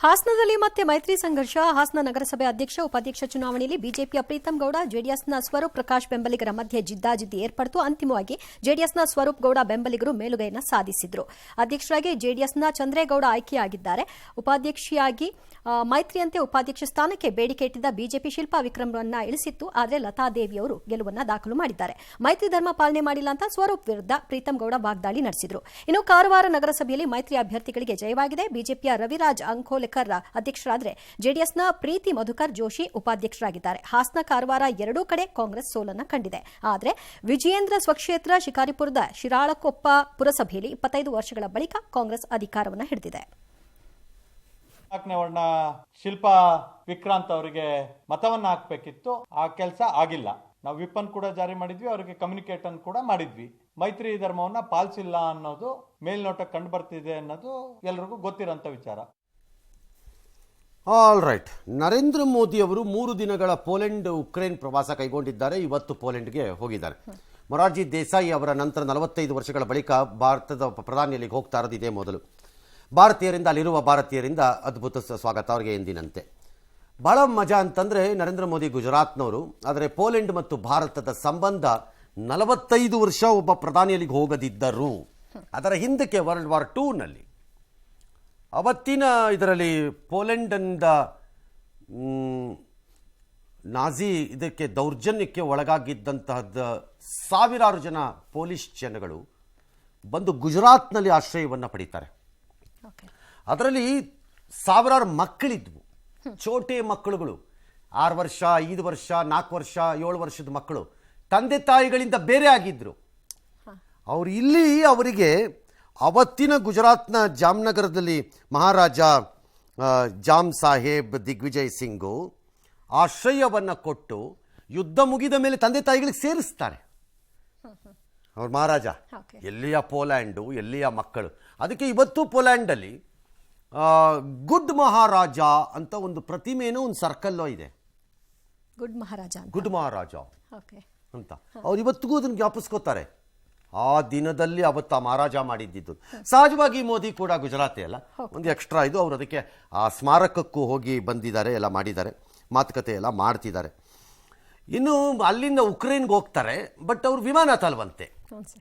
ಹಾಸನದಲ್ಲಿ ಮತ್ತೆ ಮೈತ್ರಿ ಸಂಘರ್ಷ. ಹಾಸನ ನಗರಸಭೆ ಅಧ್ಯಕ್ಷ ಉಪಾಧ್ಯಕ್ಷ ಚುನಾವಣೆಯಲ್ಲಿ ಬಿಜೆಪಿಯ ಪ್ರೀತಂ ಗೌಡ ಜೆಡಿಎಸ್ನ ಸ್ವರೂಪ್ ಪ್ರಕಾಶ್ ಬೆಂಬಲಿಗರ ಮಧ್ಯೆ ಜಿದ್ದಾಜಿದ್ದಿ ಏರ್ಪಡಿತು. ಅಂತಿಮವಾಗಿ ಜೆಡಿಎಸ್ನ ಸ್ವರೂಪ್ ಗೌಡ ಬೆಂಬಲಿಗರು ಮೇಲುಗೈಯನ್ನು ಸಾಧಿಸಿದ್ರು. ಅಧ್ಯಕ್ಷರಾಗಿ ಜೆಡಿಎಸ್ನ ಚಂದ್ರೇಗೌಡ ಆಯ್ಕೆಯಾಗಿದ್ದಾರೆ. ಉಪಾಧ್ಯಕ್ಷಿಯಾಗಿ ಮೈತ್ರಿಯಂತೆ ಉಪಾಧ್ಯಕ್ಷ ಸ್ಥಾನಕ್ಕೆ ಬೇಡಿಕೆ ಇಟ್ಟಿದ್ದ ಬಿಜೆಪಿ ಶಿಲ್ಪಾ ವಿಕ್ರಮ್ರನ್ನ ಇಳಿಸಿತ್ತು. ಆದರೆ ಲತಾದೇವಿ ಅವರು ಗೆಲುವನ್ನು ದಾಖಲು ಮಾಡಿದ್ದಾರೆ. ಮೈತ್ರಿ ಧರ್ಮ ಪಾಲನೆ ಮಾಡಿಲ್ಲ ಅಂತ ಸ್ವರೂಪ್ ವಿರುದ್ಧ ಪ್ರೀತಂ ಗೌಡ ವಾಗ್ದಾಳಿ ನಡೆಸಿದ್ರು. ಇನ್ನು ಕಾರವಾರ ನಗರಸಭೆಯಲ್ಲಿ ಮೈತ್ರಿ ಅಭ್ಯರ್ಥಿಗಳಿಗೆ ಜಯವಾಗಿದೆ. ಬಿಜೆಪಿಯ ರವಿರಾಜ್ ಅಂಕೋಲೆಕರ್ ಅಧ್ಯಕ್ಷರಾದರೆ ಜೆಡಿಎಸ್ನ ಪ್ರೀತಿ ಮಧುಕರ್ ಜೋಶಿ ಉಪಾಧ್ಯಕ್ಷರಾಗಿದ್ದಾರೆ. ಹಾಸನ ಕಾರವಾರ ಎರಡೂ ಕಡೆ ಕಾಂಗ್ರೆಸ್ ಸೋಲನ್ನು ಕಂಡಿದೆ. ಆದರೆ ವಿಜಯೇಂದ್ರ ಸ್ವಕ್ಷೇತ್ರ ಶಿಕಾರಿಪುರದ ಶಿರಾಳಕೊಪ್ಪ ಪುರಸಭೆಯಲ್ಲಿ 25 ವರ್ಷಗಳ ಬಳಿಕ ಕಾಂಗ್ರೆಸ್ ಅಧಿಕಾರವನ್ನು ಹಿಡಿದಿದೆ. ಶಿಲ್ಪಾ ವಿಕ್ರಾಂತ್ ಅವರಿಗೆ ಮತವನ್ನ ಹಾಕ್ಬೇಕಿತ್ತು, ಆ ಕೆಲಸ ಆಗಿಲ್ಲ. ನಾವು ವಿಪ್ಪನ್ ಕೂಡ ಜಾರಿ ಮಾಡಿದ್ವಿ, ಅವರಿಗೆ ಕಮ್ಯುನಿಕೇಟ್ ಕೂಡ ಮಾಡಿದ್ವಿ. ಮೈತ್ರಿ ಧರ್ಮವನ್ನ ಪಾಲಿಸಿಲ್ಲ ಅನ್ನೋದು ಮೇಲ್ನೋಟಕ್ಕೆ ಕಂಡು ಬರ್ತಿದೆ ಅನ್ನೋದು ಎಲ್ರಿಗೂ ಗೊತ್ತಿರೋಂಥ ವಿಚಾರ. All right. ನರೇಂದ್ರ ಮೋದಿ ಅವರು 3 ದಿನಗಳ ಪೋಲೆಂಡ್ ಉಕ್ರೇನ್ ಪ್ರವಾಸ ಕೈಗೊಂಡಿದ್ದಾರೆ. ಇವತ್ತು ಪೋಲೆಂಡ್ಗೆ ಹೋಗಿದ್ದಾರೆ. ಮೊರಾರ್ಜಿ ದೇಸಾಯಿ ಅವರ ನಂತರ 45 ವರ್ಷಗಳ ಬಳಿಕ ಭಾರತದ ಪ್ರಧಾನಿಯಲ್ಲಿಗೆ ಹೋಗ್ತಾ ಇರೋದು ಇದೇ ಮೊದಲು. ಭಾರತೀಯರಿಂದ, ಅಲ್ಲಿರುವ ಭಾರತೀಯರಿಂದ ಅದ್ಭುತ ಸ್ವಾಗತ ಅವರಿಗೆ ಎಂದಿನಂತೆ. ಬಹಳ ಮಜಾ ಅಂತಂದರೆ ನರೇಂದ್ರ ಮೋದಿ ಗುಜರಾತ್ನವರು. ಆದರೆ ಪೋಲೆಂಡ್ ಮತ್ತು ಭಾರತದ ಸಂಬಂಧ 45 ವರ್ಷ ಒಬ್ಬ ಪ್ರಧಾನಿಯಲ್ಲಿಗೆ ಹೋಗದಿದ್ದರು. ಅದರ ಹಿಂದಕ್ಕೆ ವರ್ಲ್ಡ್ ವಾರ್ 2ನಲ್ಲಿ ಅವತ್ತಿನ ಇದರಲ್ಲಿ ಪೋಲೆಂಡಿಂದ ನಾಜಿ ಇದಕ್ಕೆ ದೌರ್ಜನ್ಯಕ್ಕೆ ಒಳಗಾಗಿದ್ದಂತಹದ್ದು ಸಾವಿರಾರು ಜನ ಪೋಲಿಷ್ ಜನಗಳು ಬಂದು ಗುಜರಾತ್ನಲ್ಲಿ ಆಶ್ರಯವನ್ನು ಪಡೀತಾರೆ. ಅದರಲ್ಲಿ ಸಾವಿರಾರು ಮಕ್ಕಳಿದ್ವು, ಚೋಟೆ ಮಕ್ಕಳುಗಳು, 6 ವರ್ಷ, 5 ವರ್ಷ, 4 ವರ್ಷ, 7 ವರ್ಷದ ಮಕ್ಕಳು ತಂದೆ ತಾಯಿಗಳಿಂದ ಬೇರೆ ಆಗಿದ್ರು. ಅವರು ಇಲ್ಲಿ ಅವರಿಗೆ ಅವತ್ತಿನ ಗುಜರಾತ್ನ ಜಾಮ್ನಗರದಲ್ಲಿ ಮಹಾರಾಜ ಜಾಮ್ ಸಾಹೇಬ್ ದಿಗ್ವಿಜಯ್ ಸಿಂಗು ಆಶ್ರಯವನ್ನು ಕೊಟ್ಟು ಯುದ್ಧ ಮುಗಿದ ಮೇಲೆ ತಂದೆ ತಾಯಿಗಳಿಗೆ ಸೇರಿಸ್ತಾರೆ. ಅವ್ರ ಮಹಾರಾಜ ಎಲ್ಲಿಯ ಪೋಲ್ಯಾಂಡು, ಎಲ್ಲಿಯ ಮಕ್ಕಳು. ಅದಕ್ಕೆ ಇವತ್ತು ಪೋಲ್ಯಾಂಡಲ್ಲಿ ಗುಡ್ ಮಹಾರಾಜ ಅಂತ ಒಂದು ಪ್ರತಿಮೆನೋ ಒಂದು ಸರ್ಕಲ್ಲೋ ಇದೆ. ಗುಡ್ ಮಹಾರಾಜ ಅಂತ ಅವ್ರು ಇವತ್ತಿಗೂ ಅದನ್ನು ಜ್ಞಾಪಿಸ್ಕೋತಾರೆ. ಆ ದಿನದಲ್ಲಿ ಅವತ್ತು ಆ ಮಹಾರಾಜ ಮಾಡಿದ್ದು. ಸಹಜವಾಗಿ ಮೋದಿ ಕೂಡ ಗುಜರಾತಿ ಅಲ್ಲ, ಒಂದು ಎಕ್ಸ್ಟ್ರಾ ಇದು. ಅವರು ಅದಕ್ಕೆ ಆ ಸ್ಮಾರಕಕ್ಕೂ ಹೋಗಿ ಬಂದಿದ್ದಾರೆ, ಎಲ್ಲ ಮಾಡಿದ್ದಾರೆ, ಮಾತುಕತೆ ಎಲ್ಲ ಮಾಡ್ತಿದ್ದಾರೆ. ಇನ್ನು ಅಲ್ಲಿಂದ ಉಕ್ರೇನ್ಗೆ ಹೋಗ್ತಾರೆ. ಬಟ್ ಅವರು ವಿಮಾನ ತಲುವಂತೆ.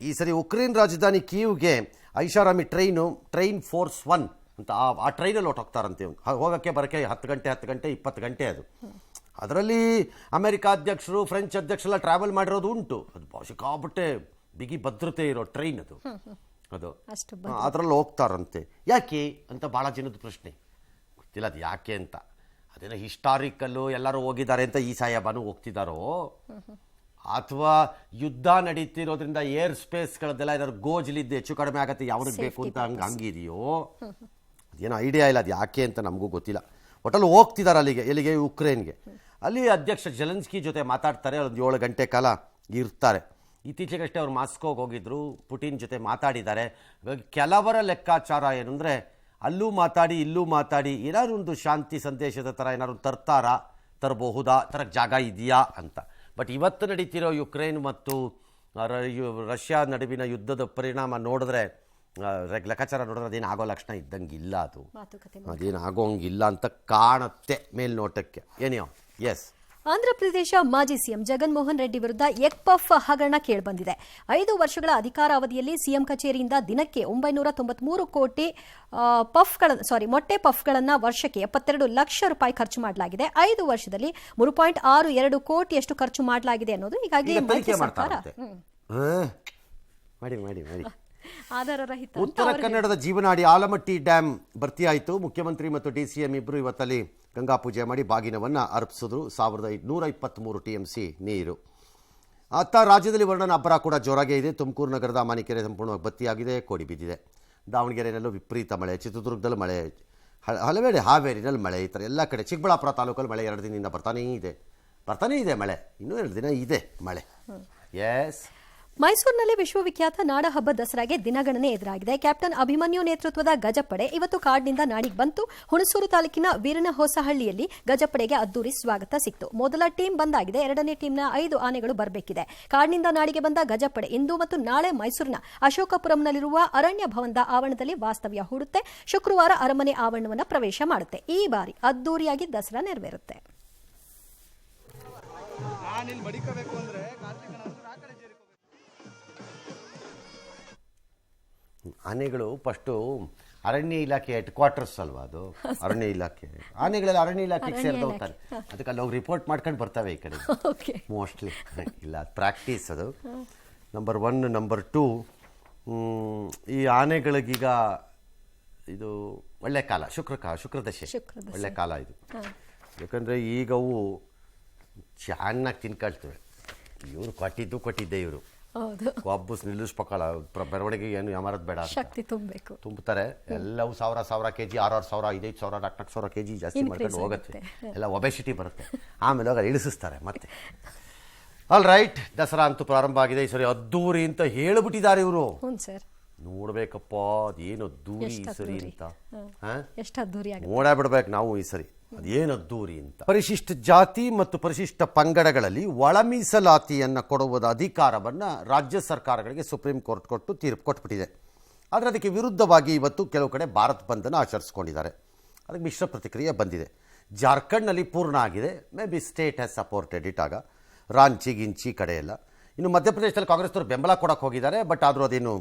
ಈ ಸರಿ ಉಕ್ರೇನ್ ರಾಜಧಾನಿ ಕೀವ್ಗೆ ಐಷಾರಾಮಿ ಟ್ರೈನ್ ಫೋರ್ಸ್ 1 ಅಂತ ಆ ಟ್ರೈನಲ್ಲಿ ಹೊಟ್ಟೋಗ್ತಾರಂತೆ. ಹೋಗೋಕ್ಕೆ ಬರೋಕ್ಕೆ 10 ಗಂಟೆ 20 ಗಂಟೆ ಅದು. ಅದರಲ್ಲಿ ಅಮೆರಿಕ ಅಧ್ಯಕ್ಷರು, ಫ್ರೆಂಚ್ ಅಧ್ಯಕ್ಷರೆಲ್ಲ ಟ್ರಾವೆಲ್ ಮಾಡಿರೋದು ಉಂಟು. ಅದು ಸಿಕ್ಕಾಪಟ್ಟೆ ಬಿಗಿ ಭದ್ರತೆ ಇರೋ ಟ್ರೈನ್ ಅದು. ಅದರಲ್ಲಿ ಹೋಗ್ತಾರಂತೆ. ಯಾಕೆ ಅಂತ ಭಾಳ ಜನದ ಪ್ರಶ್ನೆ. ಗೊತ್ತಿಲ್ಲ ಅದು ಯಾಕೆ ಅಂತ. ಅದೇನೋ ಹಿಸ್ಟಾರಿಕಲ್ಲು ಎಲ್ಲರೂ ಹೋಗಿದ್ದಾರೆ ಅಂತ ಈ ಸಾಹೇಬನು ಹೋಗ್ತಿದ್ದಾರೋ, ಅಥವಾ ಯುದ್ಧ ನಡೀತಿರೋದ್ರಿಂದ ಏರ್ ಸ್ಪೇಸ್ಗಳದ್ದೆಲ್ಲ ಏನಾದ್ರು ಗೋಜಲಿದ್ದು ಹೆಚ್ಚು ಕಡಿಮೆ ಆಗತ್ತೆ, ಯಾವ್ದಕ್ಕೆ ಬೇಕು ಅಂತ ಹಂಗಿದೆಯೋ ಅದೇನೋ ಐಡಿಯಾ ಇಲ್ಲ. ಅದು ಯಾಕೆ ಅಂತ ನಮಗೂ ಗೊತ್ತಿಲ್ಲ. ಒಟ್ಟಲ್ಲಿ ಹೋಗ್ತಿದ್ದಾರೆ ಎಲ್ಲಿಗೆ ಉಕ್ರೇನ್ಗೆ. ಅಲ್ಲಿ ಅಧ್ಯಕ್ಷ ಜೆಲೆನ್ಸ್ಕಿ ಜೊತೆ ಮಾತಾಡ್ತಾರೆ. ಒಂದು 7 ಗಂಟೆ ಕಾಲ ಇರ್ತಾರೆ. ಇತ್ತೀಚೆಗಷ್ಟೇ ಅವ್ರು ಮಾಸ್ಕೋಗೆ ಹೋಗಿದ್ರು, ಪುಟಿನ್ ಜೊತೆ ಮಾತಾಡಿದ್ದಾರೆ. ಕೆಲವರ ಲೆಕ್ಕಾಚಾರ ಏನಂದರೆ ಅಲ್ಲೂ ಮಾತಾಡಿ ಇಲ್ಲೂ ಮಾತಾಡಿ ಏನಾದ್ರು ಒಂದು ಶಾಂತಿ ಸಂದೇಶದ ಥರ ಏನಾದ್ರು ತರಬಹುದಾ, ತರಕ್ಕೆ ಜಾಗ ಇದೆಯಾ ಅಂತ. ಬಟ್ ಇವತ್ತು ನಡೀತಿರೋ ಯುಕ್ರೇನ್ ಮತ್ತು ರಷ್ಯಾ ನಡುವಿನ ಯುದ್ಧದ ಪರಿಣಾಮ ನೋಡಿದ್ರೆ, ಲೆಕ್ಕಾಚಾರ ನೋಡಿದ್ರೆ ಅದೇನು ಆಗೋ ಲಕ್ಷಣ ಇದ್ದಂಗಿಲ್ಲ. ಅದೇನು ಆಗೋಂಗಿಲ್ಲ ಅಂತ ಕಾಣುತ್ತೆ ಮೇಲ್ನೋಟಕ್ಕೆ. ಏನೋ ಎಸ್. ಆಂಧ್ರಪ್ರದೇಶ ಮಾಜಿ ಸಿಎಂ ಜಗನ್ಮೋಹನ್ ರೆಡ್ಡಿ ವಿರುದ್ಧ ಎಗ್ ಪಫ್ ಹಗರಣ ಕೇಳಿಬಂದಿದೆ. 5 ವರ್ಷಗಳ ಅಧಿಕಾರಾವಧಿಯಲ್ಲಿ ಸಿಎಂ ಕಚೇರಿಯಿಂದ ದಿನಕ್ಕೆ 993 ಕೋಟಿ ಮೊಟ್ಟೆ ಪಫ್ಗಳನ್ನು ವರ್ಷಕ್ಕೆ 72 ಲಕ್ಷ ರೂಪಾಯಿ ಖರ್ಚು ಮಾಡಲಾಗಿದೆ. 5 ವರ್ಷದಲ್ಲಿ 3.62 ಕೋಟಿಯಷ್ಟು ಖರ್ಚು ಮಾಡಲಾಗಿದೆ ಅನ್ನೋದು ಹೀಗಾಗಿ ಆಧಾರರಹಿತ. ಉತ್ತರ ಕನ್ನಡದ ಜೀವನಾಡಿ ಆಲಮಟ್ಟಿ ಡ್ಯಾಮ್ ಭರ್ತಿಯಾಯಿತು. ಮುಖ್ಯಮಂತ್ರಿ ಮತ್ತು ಡಿಸಿಎಂ ಇಬ್ಬರು ಇವತ್ತಲ್ಲಿ ಗಂಗಾ ಪೂಜೆ ಮಾಡಿ ಬಾಗಿನವನ್ನು ಅರ್ಪಿಸಿದ್ರು. 1123 TMC ನೀರು. ಅತ್ತ ರಾಜ್ಯದಲ್ಲಿ ವರ್ಣನ ಅಬ್ಬರ ಕೂಡ ಜೋರಾಗೇ ಇದೆ. ತುಮಕೂರು ನಗರದ ಮಾನಿಕೆರೆ ಸಂಪೂರ್ಣವಾಗಿ ಬತ್ತಿಯಾಗಿದೆ, ಕೋಡಿ ಬಿದ್ದಿದೆ. ದಾವಣಗೆರೆಯಲ್ಲೂ ವಿಪರೀತ ಮಳೆ, ಚಿತ್ರದುರ್ಗದಲ್ಲಿ ಮಳೆ, ಹಲವೆಡೆ ಹಾವೇರಿನಲ್ಲಿ ಮಳೆ, ಈ ಥರ ಎಲ್ಲ ಕಡೆ. ಚಿಕ್ಕಬಳ್ಳಾಪುರ ತಾಲೂಕಲ್ಲಿ ಮಳೆ 2 ದಿನದಿಂದ ಬರ್ತಾನೇ ಇದೆ ಮಳೆ. ಇನ್ನೂ 2 ದಿನ ಇದೆ ಮಳೆ. ಎಸ್. ಮೈಸೂರಿನಲ್ಲಿ ವಿಶ್ವವಿಖ್ಯಾತ ನಾಡಹಬ್ಬ ದಸರಾಗೆ ದಿನಗಣನೆ ಎದುರಾಗಿದೆ. ಕ್ಯಾಪ್ಟನ್ ಅಭಿಮನ್ಯು ನೇತೃತ್ವದ ಗಜಪಡೆ ಇವತ್ತು ಕಾಡಿನಿಂದ ನಾಡಿಗೆ ಬಂತು. ಹುಣಸೂರು ತಾಲೂಕಿನ ವೀರನಹೊಸಹಳ್ಳಿಯಲ್ಲಿ ಗಜಪಡೆಗೆ ಅದ್ದೂರಿ ಸ್ವಾಗತ ಸಿಕ್ತು. ಮೊದಲ ಟೀಮ್ ಬಂದಾಗಿದೆ. ಎರಡನೇ ಟೀಮ್ನ 5 ಆನೆಗಳು ಬರಬೇಕಿದೆ. ಕಾಡಿನಿಂದ ನಾಡಿಗೆ ಬಂದ ಗಜಪಡೆ ಇಂದು ಮತ್ತು ನಾಳೆ ಮೈಸೂರಿನ ಅಶೋಕಪುರಂನಲ್ಲಿರುವ ಅರಣ್ಯ ಭವನದ ಆವರಣದಲ್ಲಿ ವಾಸ್ತವ್ಯ ಹೂಡುತ್ತೆ. ಶುಕ್ರವಾರ ಅರಮನೆ ಆವರಣವನ್ನು ಪ್ರವೇಶ ಮಾಡುತ್ತೆ. ಈ ಬಾರಿ ಅದ್ದೂರಿಯಾಗಿ ದಸರಾ ನೆರವೇರುತ್ತೆ. ಆನೆಗಳು ಫಸ್ಟು ಅರಣ್ಯ ಇಲಾಖೆ ಹೆಡ್ ಕ್ವಾರ್ಟರ್ಸ್ ಅಲ್ವಾ ಅದು, ಅರಣ್ಯ ಇಲಾಖೆ ಆನೆಗಳೆಲ್ಲ ಅರಣ್ಯ ಇಲಾಖೆಗೆ ಸೇರಿದೋಗ್ತಾರೆ. ಅದಕ್ಕೆ ಅಲ್ಲಿ ಹೋಗಿ ರಿಪೋರ್ಟ್ ಮಾಡ್ಕೊಂಡು ಬರ್ತವೆ ಈ ಕಡೆ ಮೋಸ್ಟ್ಲಿ. ಇಲ್ಲ, ಪ್ರಾಕ್ಟೀಸ್ ಅದು. ನಂಬರ್ 1. ನಂಬರ್ 2, ಈ ಆನೆಗಳಿಗೀಗ ಇದು ಒಳ್ಳೆ ಕಾಲ, ಶುಕ್ರದಶೆ ಒಳ್ಳೆ ಕಾಲ ಇದು. ಯಾಕಂದರೆ ಈಗ ಅವು ಚೆನ್ನಾಗಿ ತಿನ್ಕೊಳ್ತವೆ. ಇವರು ಕೊಟ್ಟಿದ್ದೆ ಇವರು ವಾಪಸ್ ನಿಲ್ಲಿಸ್ಬೇಕಲ್ಲ, ಬೆರವಣಿಗೆ ಏನು ಯಾಮಾರದ್ ಬೇಡ, ಶಕ್ತಿ ತುಂಬುತ್ತಾರೆ. ಎಲ್ಲವೂ 1000 ಕೆಜಿ, 6000, 5000, 4000 ಕೆಜಿ ಜಾಸ್ತಿ ಮಾಡ್ಕೊಂಡು ಹೋಗುತ್ತೆ. ಎಲ್ಲ ಒಬೆಸಿಟಿ ಬರುತ್ತೆ. ಆಮೇಲೆ ಹೋಗಿ ಇಳಿಸಿಸ್ತಾರೆ ಮತ್ತೆ. ಆಲ್ ರೈಟ್, ದಸರಾ ಅಂತೂ ಪ್ರಾರಂಭ ಆಗಿದೆ. ಈ ಸರಿ ಅದ್ದೂರಿ ಅಂತ ಹೇಳಿಬಿಟ್ಟಿದ್ದಾರೆ ಇವರು. ನೋಡ್ಬೇಕಪ್ಪ ಅದೇನು ಅದ್ದೂರಿ ಈ ಸರಿ ಅಂತ. ನೋಡೇ ಬಿಡ್ಬೇಕು ನಾವು ಈ ಸರಿ ಅದೇನು ಅದ್ದೂರಿ ಅಂತ. ಪರಿಶಿಷ್ಟ ಜಾತಿ ಮತ್ತು ಪರಿಶಿಷ್ಟ ಪಂಗಡಗಳಲ್ಲಿ ಒಳ ಮೀಸಲಾತಿಯನ್ನು ಕೊಡುವುದ ಅಧಿಕಾರವನ್ನು ರಾಜ್ಯ ಸರ್ಕಾರಗಳಿಗೆ ಸುಪ್ರೀಂ ಕೋರ್ಟ್ ಕೊಟ್ಟು ತೀರ್ಪು ಕೊಟ್ಬಿಟ್ಟಿದೆ. ಆದರೆ ಅದಕ್ಕೆ ವಿರುದ್ಧವಾಗಿ ಇವತ್ತು ಕೆಲವು ಕಡೆ ಭಾರತ್ ಬಂದನ್ನು ಆಚರಿಸ್ಕೊಂಡಿದ್ದಾರೆ. ಅದಕ್ಕೆ ಮಿಶ್ರ ಪ್ರತಿಕ್ರಿಯೆ ಬಂದಿದೆ. ಜಾರ್ಖಂಡ್ನಲ್ಲಿ ಪೂರ್ಣ ಆಗಿದೆ. May be state has supported it. ಆಗ ರಾಂಚಿ ಗಿಂಚಿ ಕಡೆ ಎಲ್ಲ. ಇನ್ನು ಮಧ್ಯಪ್ರದೇಶದಲ್ಲಿ ಕಾಂಗ್ರೆಸ್ನವರು ಬೆಂಬಲ ಕೊಡೋಕೆ ಹೋಗಿದ್ದಾರೆ. ಬಟ್ ಆದರೂ ಅದೇನು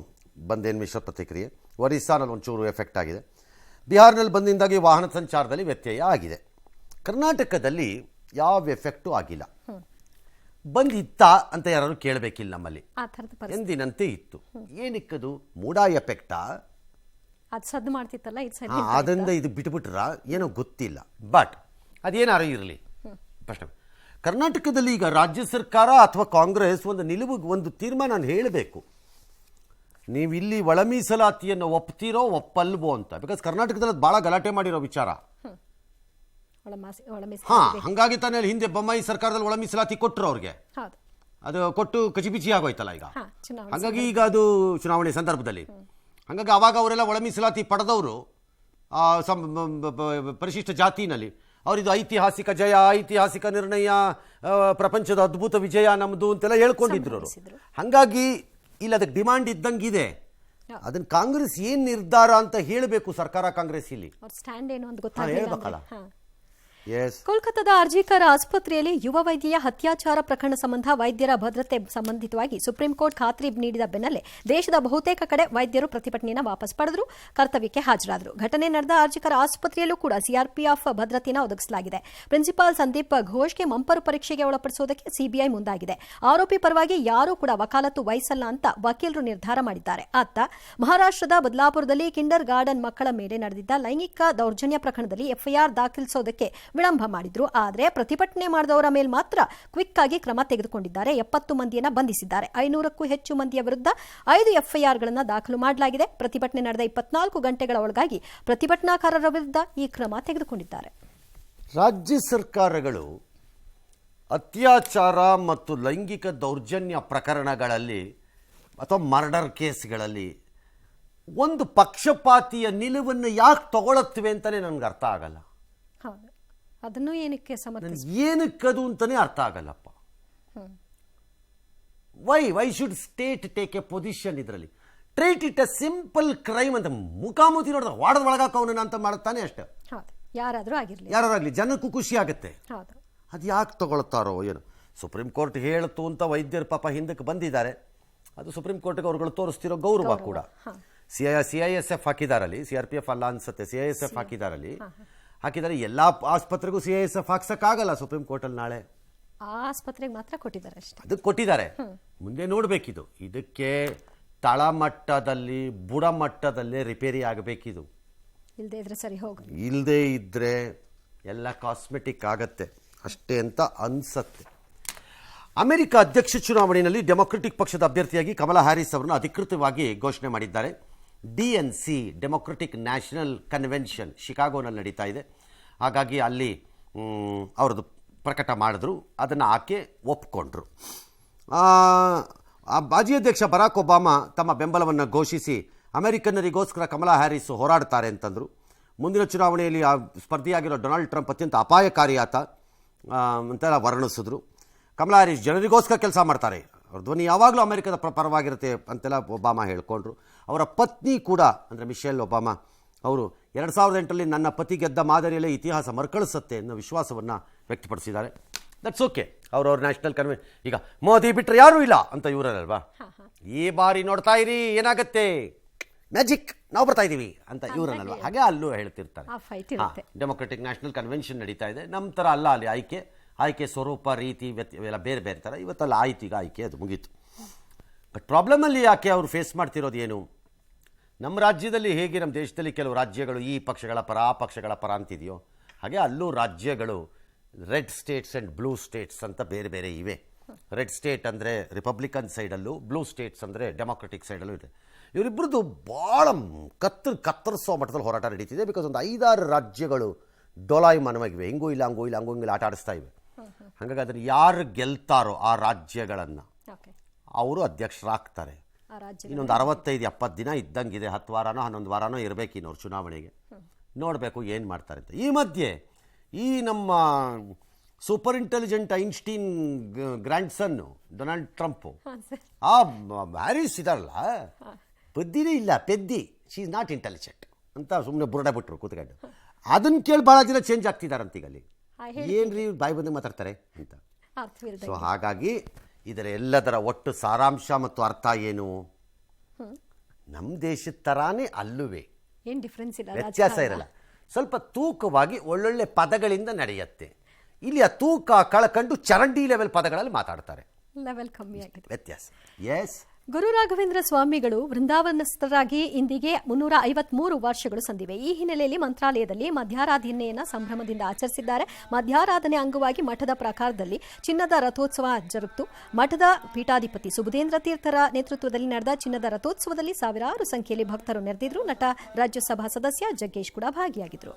ಬಂದೇನು ಮಿಶ್ರ ಪ್ರತಿಕ್ರಿಯೆ. ಒರಿಸ್ಸಾನಲ್ಲಿ ಒಂಚೂರು ಎಫೆಕ್ಟ್ ಆಗಿದೆ. ಬಿಹಾರ್ನಲ್ಲಿ ಬಂದಿಂದಾಗಿ ವಾಹನ ಸಂಚಾರದಲ್ಲಿ ವ್ಯತ್ಯಯ ಆಗಿದೆ. ಕರ್ನಾಟಕದಲ್ಲಿ ಯಾವ ಎಫೆಕ್ಟು ಆಗಿಲ್ಲ. ಬಂದಿತ್ತ ಅಂತ ಯಾರು ಕೇಳಬೇಕಿಲ್ಲ. ನಮ್ಮಲ್ಲಿ ಎಂದಿನಂತೆ ಇತ್ತು. ಏನಕ್ಕದು ಮೂಡ ಎಫೆಕ್ಟಾ, ಅದರಿಂದ ಇದು ಬಿಟ್ಬಿಟ್ರ ಏನೋ ಗೊತ್ತಿಲ್ಲ. ಬಟ್ ಅದೇನಾರು ಇರಲಿ, ಪ್ರಶ್ನೆ ಕರ್ನಾಟಕದಲ್ಲಿ ಈಗ ರಾಜ್ಯ ಸರ್ಕಾರ ಅಥವಾ ಕಾಂಗ್ರೆಸ್ ಒಂದು ನಿಲುವಿಗೆ ಒಂದು ತೀರ್ಮಾನ ಹೇಳಬೇಕು. ನೀವು ಇಲ್ಲಿ ಒಳ ಮೀಸಲಾತಿಯನ್ನು ಒಪ್ತೀರೋ ಒಪ್ಪಲ್ವೋ ಅಂತ. ಬಿಕಾಸ್ ಕರ್ನಾಟಕದಲ್ಲಿ ಅದು ಭಾಳ ಗಲಾಟೆ ಮಾಡಿರೋ ವಿಚಾರ. ಹಂಗಾಗಿ ತಾನೇ ಹಿಂದೆ ಬೊಮ್ಮಾಯಿ ಸರ್ಕಾರದಲ್ಲಿ ಒಳ ಮೀಸಲಾತಿ ಕೊಟ್ಟರು ಅವ್ರಿಗೆ. ಅದು ಕೊಟ್ಟು ಕಚಿಪಿಚಿ ಆಗೋಯ್ತಲ್ಲ ಈಗ. ಹಾಗಾಗಿ ಈಗ ಅದು ಚುನಾವಣೆ ಸಂದರ್ಭದಲ್ಲಿ ಹಾಗಾಗಿ ಅವಾಗ ಅವರೆಲ್ಲ ಒಳ ಮೀಸಲಾತಿ ಪಡೆದವರು ಪರಿಶಿಷ್ಟ ಜಾತಿನಲ್ಲಿ ಅವರಿದು ಐತಿಹಾಸಿಕ ಜಯ, ಐತಿಹಾಸಿಕ ನಿರ್ಣಯ, ಪ್ರಪಂಚದ ಅದ್ಭುತ ವಿಜಯ ನಮ್ಮದು ಅಂತೆಲ್ಲ ಹೇಳ್ಕೊಂಡಿದ್ರು ಅವರು. ಹಾಗಾಗಿ ಇಲ್ಲ, ಅದಕ್ಕೆ ಡಿಮಾಂಡ್ ಇದ್ದಂಗಿದೆ. ಅದನ್ನ ಕಾಂಗ್ರೆಸ್ ಏನ್ ನಿರ್ಧಾರ ಅಂತ ಹೇಳಬೇಕು. ಸರ್ಕಾರ ಕಾಂಗ್ರೆಸ್ ಇಲ್ಲಿ ಹೇಳ್ಬೇಕಲ್ಲ. ಕೋಲ್ಕತ್ತಾದ ಆರ್ಜಿಕರ್ ಆಸ್ಪತ್ರೆಯಲ್ಲಿ ಯುವ ವೈದ್ಯೆಯ ಹತ್ಯಾಚಾರ ಪ್ರಕರಣ ಸಂಬಂಧ ವೈದ್ಯರ ಭದ್ರತೆ ಸಂಬಂಧಿತವಾಗಿ ಸುಪ್ರೀಂ ಕೋರ್ಟ್ ಖಾತ್ರಿ ನೀಡಿದ ಬೆನ್ನಲ್ಲೇ ದೇಶದ ಬಹುತೇಕ ಕಡೆ ವೈದ್ಯರು ಪ್ರತಿಭಟನೆಯನ್ನು ವಾಪಸ್ ಪಡೆದರು, ಕರ್ತವ್ಯಕ್ಕೆ ಹಾಜರಾದರು. ಘಟನೆ ನಡೆದ ಆರ್ಜಿಕರ್ ಆಸ್ಪತ್ರೆಯಲ್ಲೂ ಕೂಡ ಸಿಆರ್ಪಿಎಫ್ ಭದ್ರತೆಯನ್ನು ಒದಗಿಸಲಾಗಿದೆ. ಪ್ರಿನ್ಸಿಪಾಲ್ ಸಂದೀಪ್ ಘೋಷ್ಗೆ ಮಂಪರು ಪರೀಕ್ಷೆಗೆ ಒಳಪಡಿಸುವುದಕ್ಕೆ ಸಿಬಿಐ ಮುಂದಾಗಿದೆ. ಆರೋಪಿ ಪರವಾಗಿ ಯಾರೂ ಕೂಡ ವಕಾಲತ್ತು ವಹಿಸಲ್ಲ ಅಂತ ವಕೀಲರು ನಿರ್ಧಾರ ಮಾಡಿದ್ದಾರೆ. ಅತ್ತ ಮಹಾರಾಷ್ಟ್ರದ ಬದಲಾಪುರದಲ್ಲಿ ಕಿಂಡರ್ ಗಾರ್ಡನ್ ಮಕ್ಕಳ ಮೇಲೆ ನಡೆದಿದ್ದ ಲೈಂಗಿಕ ದೌರ್ಜನ್ಯ ಪ್ರಕರಣದಲ್ಲಿ ಎಫ್ಐಆರ್ ದಾಖಲಿಸೋದಕ್ಕೆ ವಿಳಂಬ ಮಾಡಿದ್ರು. ಆದರೆ ಪ್ರತಿಭಟನೆ ಮಾಡಿದವರ ಮೇಲೆ ಮಾತ್ರ ಕ್ವಿಕ್ ಆಗಿ ಕ್ರಮ ತೆಗೆದುಕೊಂಡಿದ್ದಾರೆ. 70 ಮಂದಿಯನ್ನ ಬಂಧಿಸಿದ್ದಾರೆ. 500ಕ್ಕೂ ಹೆಚ್ಚು ಮಂದಿಯ ವಿರುದ್ಧ 5 ಎಫ್ಐಆರ್ಗಳನ್ನು ದಾಖಲು ಮಾಡಲಾಗಿದೆ. ಪ್ರತಿಭಟನೆ ನಡೆದ 24 ಗಂಟೆಗಳ ಒಳಗಾಗಿ ಪ್ರತಿಭಟನಾಕಾರರ ವಿರುದ್ಧ ಈ ಕ್ರಮ ತೆಗೆದುಕೊಂಡಿದ್ದಾರೆ. ರಾಜ್ಯ ಸರ್ಕಾರಗಳು ಅತ್ಯಾಚಾರ ಮತ್ತು ಲೈಂಗಿಕ ದೌರ್ಜನ್ಯ ಪ್ರಕರಣಗಳಲ್ಲಿ ಅಥವಾ ಮರ್ಡರ್ ಕೇಸ್ಗಳಲ್ಲಿ ಒಂದು ಪಕ್ಷಪಾತಿಯ ನಿಲುವನ್ನು ಯಾಕೆ ತಗೊಳತ್ವೆ ಅಂತಾನೆ ನನಗೆ ಅರ್ಥ ಆಗಲ್ಲ. ಅದನ್ನು ಏನಕ್ಕದು ಅಂತಾನೆ ಅರ್ಥ ಆಗಲ್ಲಪ್ಪ. Why should state take a position? ಇದರಲ್ಲಿ treat it a simple crime ಅಂತ ಮುಖಾಮುಖಿ ನೋಡಿದ್ರೆ ವಾಡದ ಒಳಗಾಕವನ ಅಂತ ಮಾಡುತ್ತಾನೆ ಅಷ್ಟೇ. ಯಾರಾದ್ರೂ ಆಗಲಿ ಜನಕ್ಕೂ ಖುಷಿ ಆಗುತ್ತೆ. ಅದು ಯಾಕೆ ತಗೊಳ್ತಾರೋ ಏನು. ಸುಪ್ರೀಂ ಕೋರ್ಟ್ ಹೇಳ್ತು ಅಂತ ವೈದ್ಯರು ಪಾಪ ಹಿಂದಕ್ಕೆ ಬಂದಿದ್ದಾರೆ. ಅದು ಸುಪ್ರೀಂ ಕೋರ್ಟ್ಗೆ ಅವ್ರುಗಳು ತೋರಿಸ್ತಿರೋ ಗೌರವ ಕೂಡ. CISF ಹಾಕಿದಾರಲ್ಲಿ, CRPF ಅಲ್ಲ ಅನ್ಸುತ್ತೆ, CISF ಹಾಕಿದ್ದಾರೆ. ಎಲ್ಲ ಆಸ್ಪತ್ರೆಗೂ CISF ಹಾಕ್ಸಕ್ಕಾಗಲ್ಲ ಸುಪ್ರೀಂ ಕೋರ್ಟಲ್ಲಿ. ನಾಳೆ ಆಸ್ಪತ್ರೆಗೆ ಮಾತ್ರ ಕೊಟ್ಟಿದ್ದಾರೆ ಅಷ್ಟೇ. ಅದಕ್ಕೆ ಕೊಟ್ಟಿದ್ದಾರೆ. ಮುಂದೆ ನೋಡಬೇಕಿದು. ಇದಕ್ಕೆ ತಳಮಟ್ಟದಲ್ಲಿ ಬುಡಮಟ್ಟದಲ್ಲೇ ರಿಪೇರಿ ಆಗಬೇಕಿದು. ಇಲ್ಲದೆ ಇದ್ರೆ ಎಲ್ಲ ಕಾಸ್ಮೆಟಿಕ್ ಆಗತ್ತೆ ಅಷ್ಟೇ ಅಂತ ಅನ್ಸತ್ತೆ. ಅಮೆರಿಕ ಅಧ್ಯಕ್ಷ ಚುನಾವಣೆಯಲ್ಲಿ ಡೆಮೊಕ್ರೆಟಿಕ್ ಪಕ್ಷದ ಅಭ್ಯರ್ಥಿಯಾಗಿ ಕಮಲಾ ಹ್ಯಾರಿಸ್ ಅವರನ್ನು ಅಧಿಕೃತವಾಗಿ ಘೋಷಣೆ ಮಾಡಿದ್ದಾರೆ. DNC ಡೆಮೊಕ್ರೆಟಿಕ್ ನ್ಯಾಷನಲ್ ಕನ್ವೆನ್ಷನ್ ಶಿಕಾಗೋನಲ್ಲಿ ನಡೀತಾ ಇದೆ. ಹಾಗಾಗಿ ಅಲ್ಲಿ ಅವ್ರದ್ದು ಪ್ರಕಟ ಮಾಡಿದ್ರು. ಅದನ್ನು ಆಕೆ ಒಪ್ಕೊಂಡ್ರು. ಆ ಮಾಜಿ ಅಧ್ಯಕ್ಷ ಬರಾಕ್ ಒಬಾಮಾ ತಮ್ಮ ಬೆಂಬಲವನ್ನು ಘೋಷಿಸಿ ಅಮೆರಿಕನ್ನರಿಗೋಸ್ಕರ ಕಮಲಾ ಹ್ಯಾರಿಸ್ ಹೋರಾಡ್ತಾರೆ ಅಂತಂದರು. ಮುಂದಿನ ಚುನಾವಣೆಯಲ್ಲಿ ಆ ಸ್ಪರ್ಧಿಯಾಗಿರೋ ಡೊನಾಲ್ಡ್ ಟ್ರಂಪ್ ಅತ್ಯಂತ ಅಪಾಯಕಾರಿ ಆತ ಅಂತೆಲ್ಲ ವರ್ಣಿಸಿದ್ರು. ಕಮಲಾ ಹ್ಯಾರಿಸ್ ಜನರಿಗೋಸ್ಕರ ಕೆಲಸ ಮಾಡ್ತಾರೆ, ಅವ್ರ ಧ್ವನಿ ಯಾವಾಗಲೂ ಅಮೆರಿಕದ ಪರವಾಗಿರುತ್ತೆ ಅಂತೆಲ್ಲ ಒಬಾಮಾ ಹೇಳ್ಕೊಂಡ್ರು. ಅವರ ಪತ್ನಿ ಕೂಡ ಅಂದರೆ ಮಿಶೆಲ್ ಒಬಾಮಾ ಅವರು 2008ರಲ್ಲಿ ನನ್ನ ಪತಿ ಗೆದ್ದ ಮಾದರಿಯಲ್ಲೇ ಇತಿಹಾಸ ಮರುಕಳಿಸುತ್ತೆ ಅನ್ನೋ ವಿಶ್ವಾಸವನ್ನು ವ್ಯಕ್ತಪಡಿಸಿದ್ದಾರೆ. That's okay. ಅವ್ರವ್ರ ನ್ಯಾಷನಲ್ ಈಗ ಮೋದಿ ಬಿಟ್ಟರೆ ಯಾರೂ ಇಲ್ಲ ಅಂತ ಇವರಲ್ವಾ, ಈ ಬಾರಿ ನೋಡ್ತಾ ಇರಿ ಏನಾಗುತ್ತೆ ಮ್ಯಾಜಿಕ್ ನಾವು ಬರ್ತಾ ಇದ್ದೀವಿ ಅಂತ ಇವರನ್ನಲ್ವಾ, ಹಾಗೆ ಅಲ್ಲೂ ಹೇಳ್ತಿರ್ತಾರೆ. ಡೆಮೊಕ್ರೆಟಿಕ್ ನ್ಯಾಷನಲ್ ಕನ್ವೆನ್ಷನ್ ನಡೀತಾ ಇದೆ, ನಮ್ಮ ಥರ ಅಲ್ಲ ಅಲ್ಲಿ ಆಯ್ಕೆ ಸ್ವರೂಪ ರೀತಿ ಎಲ್ಲ ಬೇರೆ ಬೇರೆ ಥರ. ಇವತ್ತಲ್ಲ ಆಯ್ತು, ಈಗ ಆಯ್ಕೆ ಅದು ಮುಗೀತು. ಬಟ್ ಪ್ರಾಬ್ಲಮಲ್ಲಿ ಯಾಕೆ ಅವರು ಫೇಸ್ ಮಾಡ್ತಿರೋದು ಏನು, ನಮ್ಮ ರಾಜ್ಯದಲ್ಲಿ ಹೇಗೆ ನಮ್ಮ ದೇಶದಲ್ಲಿ ಕೆಲವು ರಾಜ್ಯಗಳು ಈ ಪಕ್ಷಗಳ ಪರ ಆ ಪಕ್ಷಗಳ ಪರ ಅಂತಿದೆಯೋ ಹಾಗೆ ಅಲ್ಲೂ ರಾಜ್ಯಗಳು red States and blue States ಅಂತ ಬೇರೆ ಬೇರೆ ಇವೆ. ರೆಡ್ ಸ್ಟೇಟ್ ಅಂದರೆ ರಿಪಬ್ಲಿಕನ್ ಸೈಡಲ್ಲೂ, ಬ್ಲೂ ಸ್ಟೇಟ್ಸ್ ಅಂದರೆ ಡೆಮೊಕ್ರೆಟಿಕ್ ಸೈಡಲ್ಲೂ ಇದೆ. ಇವರಿಬ್ಬರದ್ದು ಭಾಳ ಕತ್ತರಿಸೋ ಮಟ್ಟದಲ್ಲಿ ಹೋರಾಟ ನಡೀತಿದೆ. ಬಿಕಾಸ್ ಒಂದು 5-6 ರಾಜ್ಯಗಳು ಡೊಲಾಯಮಾನವಾಗಿವೆ, ಹಿಂಗೂ ಇಲ್ಲ ಹಂಗೂ ಇಲ್ಲ ಹಂಗೂ ಹಿಂಗಿಲ್ಲ ಆಟ ಆಡಿಸ್ತಾ ಇವೆ. ಹಾಗಾಗಿ ಅದನ್ನು ಯಾರು ಗೆಲ್ತಾರೋ ಆ ರಾಜ್ಯಗಳನ್ನು ಅವರು ಅಧ್ಯಕ್ಷರಾಗ್ತಾರೆ. ಇನ್ನೊಂದು 65-70 ದಿನ ಇದ್ದಂಗಿದೆ, 10 ವಾರನೋ 11 ವಾರನೋ ಇರಬೇಕು ಇನ್ನೋರು ಚುನಾವಣೆಗೆ. ನೋಡಬೇಕು ಏನು ಮಾಡ್ತಾರೆ ಅಂತ. ಈ ಮಧ್ಯೆ ಈ ನಮ್ಮ super intelligent Einstein grandson Donald Trump ಆ ಹ್ಯಾರಿಸ್ ಇದಾರಲ್ಲ, ಪೆದ್ದಿನೇ ಇಲ್ಲ, ಪೆದ್ದಿ, ಶಿ ಇಸ್ ನಾಟ್ ಇಂಟೆಲಿಜೆಂಟ್ ಅಂತ ಸುಮ್ಮನೆ ಬುರುಡೆ ಬಿಟ್ರು ಕೂತ್ಕೊಂಡು. ಅದನ್ನು ಕೇಳಿ ಭಾಳ ಜನ ಚೇಂಜ್ ಆಗ್ತಿದಾರಂತ ಈಗ ಅಲ್ಲಿ. ಏನ್ರಿ ಬಾಯಿ ಬಂದು ಮಾತಾಡ್ತಾರೆ ಅಂತ. ಸೊ ಹಾಗಾಗಿ ಇದರ ಎಲ್ಲದರ ಒಟ್ಟು ಸಾರಾಂಶ ಮತ್ತು ಅರ್ಥ ಏನು, ನಮ್ಮ ದೇಶದ ಥರಾನೇ ಅಲ್ಲುವೆ ವ್ಯತ್ಯಾಸ ಇರಲ್ಲ. ಸ್ವಲ್ಪ ತೂಕವಾಗಿ ಒಳ್ಳೊಳ್ಳೆ ಪದಗಳಿಂದ ನಡೆಯುತ್ತೆ. ಇಲ್ಲಿ ಆ ತೂಕ ಕಳ್ಕೊಂಡು ಚರಂಡಿ ಲೆವೆಲ್ ಪದಗಳಲ್ಲಿ ಮಾತಾಡ್ತಾರೆ, ಲೆವೆಲ್ ಕಮ್ಮಿ ಆಗಿದೆ, ವ್ಯತ್ಯಾಸ. ಎಸ್. ಗುರು ರಾಘವೇಂದ್ರ ಸ್ವಾಮಿಗಳು ವೃಂದಾವನಸ್ಥರಾಗಿ ಇಂದಿಗೆ 353 ವರ್ಷಗಳು ಸಂದಿವೆ. ಈ ಹಿನ್ನೆಲೆಯಲ್ಲಿ ಮಂತ್ರಾಲಯದಲ್ಲಿ ಮಧ್ಯಾರಾಧನೆಯನ್ನು ಸಂಭ್ರಮದಿಂದ ಆಚರಿಸಿದ್ದಾರೆ. ಮಧ್ಯಾರಾಧನೆ ಅಂಗವಾಗಿ ಮಠದ ಪ್ರಾಕಾರದಲ್ಲಿ ಚಿನ್ನದ ರಥೋತ್ಸವ ಜರುಗಿತು. ಮಠದ ಪೀಠಾಧಿಪತಿ ಸುಬುಧೇಂದ್ರ ತೀರ್ಥರ ನೇತೃತ್ವದಲ್ಲಿ ನಡೆದ ಚಿನ್ನದ ರಥೋತ್ಸವದಲ್ಲಿ ಸಾವಿರಾರು ಸಂಖ್ಯೆಯಲ್ಲಿ ಭಕ್ತರು ನೆರೆದಿದ್ರು. ನಟ ರಾಜ್ಯಸಭಾ ಸದಸ್ಯ ಜಗ್ಗೇಶ್ ಕೂಡ ಭಾಗಿಯಾಗಿದ್ರು.